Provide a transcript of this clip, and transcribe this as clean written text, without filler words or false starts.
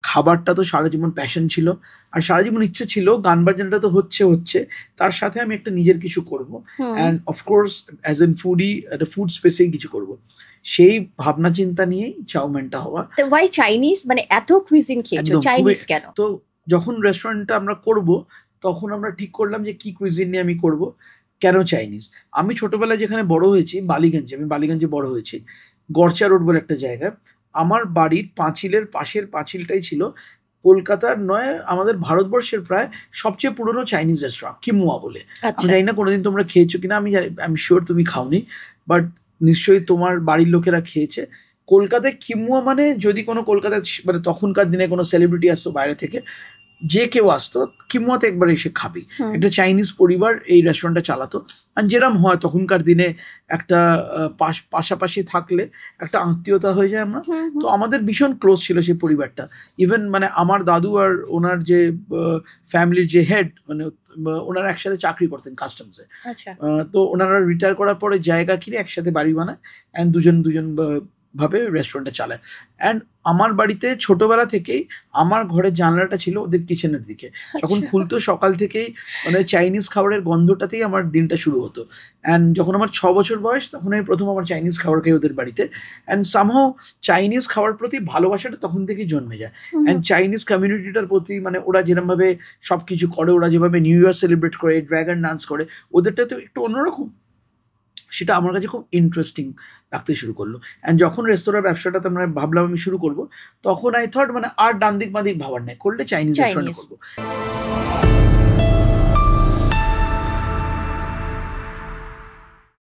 খাবারটা তো সারা জীবন প্যাশন ছিল, আর সারা জীবন ইচ্ছে ছিল গান বাজনাটা তো হচ্ছে, তার সাথে আমি একটা নিজের কিছু করবো, and of course as an foodie একটা ফুড স্পেসেই কিছু করবো। সেই ভাবনা চিন্তা নিয়েই চাউম্যানটা হওয়া। ওয়াই চাইনিজ, মানে এত কুইজিন খেয়েছো, চাইনিজ কেন? তো যখন রেস্টুরেন্টটা আমরা করব তখন আমরা ঠিক করলাম যে কি কুইজিন নিয়ে আমি করব, কেন চাইনিজ। আমি ছোটবেলায় যেখানে বড় হয়েছি বালিগঞ্জে, আমি বালিগঞ্জে বড় হয়েছি, গড়চা রোড বলে একটা জায়গা। আমার বাড়ির পাঁচিলের পাশের পাঁচিলটাই ছিল কলকাতার নয় আমাদের ভারতবর্ষের প্রায় সবচেয়ে পুরনো চাইনিজ রেস্টুরেন্ট, কিমুয়া বলে। আমি জানি না কোনোদিন তোমরা খেয়েছো কিনা, আমি শিওর তুমি খাওনি, বাট নিশ্চয়ই তোমার বাড়ির লোকেরা খেয়েছে। কলকাতায় কিমুয়া মানে, যদি কোনো কলকাতায় মানে তখনকার দিনে কোনো সেলিব্রিটি আসতো বাইরে থেকে, যে কেউ আসতো কিমুয়াতে একবার এসে খাবি। একটা চাইনিজ পরিবার এই রেস্টুরেন্টটা চালাতো, আর যেরকম হয় তখনকার দিনে একটা পাশাপাশি থাকলে একটা আত্মীয়তা হয়ে যায় আমরা। তো আমাদের ভীষণ ক্লোজ ছিল সেই পরিবারটা। ইভেন মানে আমার দাদু আর ওনার যে ফ্যামিলির যে হেড, মানে ওনারা একসাথে চাকরি করতেন কাস্টমসে। তো ওনারা রিটায়ার করার পরে জায়গা কিনে একসাথে বাড়ি বানায়, অ্যান্ড দুজন ভাবে রেস্টুরেন্টটা চালায়। অ্যান্ড আমার বাড়িতে ছোটবেলা থেকেই আমার ঘরের জানলাটা ছিল ওদের কিচেনের দিকে, যখন খুলতো সকাল থেকেই মানে চাইনিজ খাবারের গন্ধটাতেই আমার দিনটা শুরু হতো। অ্যান্ড যখন আমার 6 বছর বয়স তখন আমি প্রথম আমার চাইনিজ খাবার খাই ওদের বাড়িতে। অ্যান্ড সামহাও চাইনিজ খাওয়ার প্রতি ভালোবাসাটা তখন থেকেই জন্মে যায়। অ্যান্ড চাইনিজ কমিউনিটিটার প্রতি, মানে ওরা যেরকমভাবে সব কিছু করে, ওরা যেভাবে নিউ ইয়ার সেলিব্রেট করে, ড্র্যাগন ডান্স করে, ওদেরটা তো একটু অন্যরকম, সেটা আমার কাছে খুব ইন্টারেস্টিং লাগতে শুরু করলো। অ্যান্ড যখন রেস্তোরাঁর ব্যবসাটাতে আমরা ভাবলাম আমি শুরু করবো, তখন আই থট মানে আর ডান দিক বাঁ দিক ভাবার নেই, করলে চাইনিজ রেস্টুরেন্ট করবো।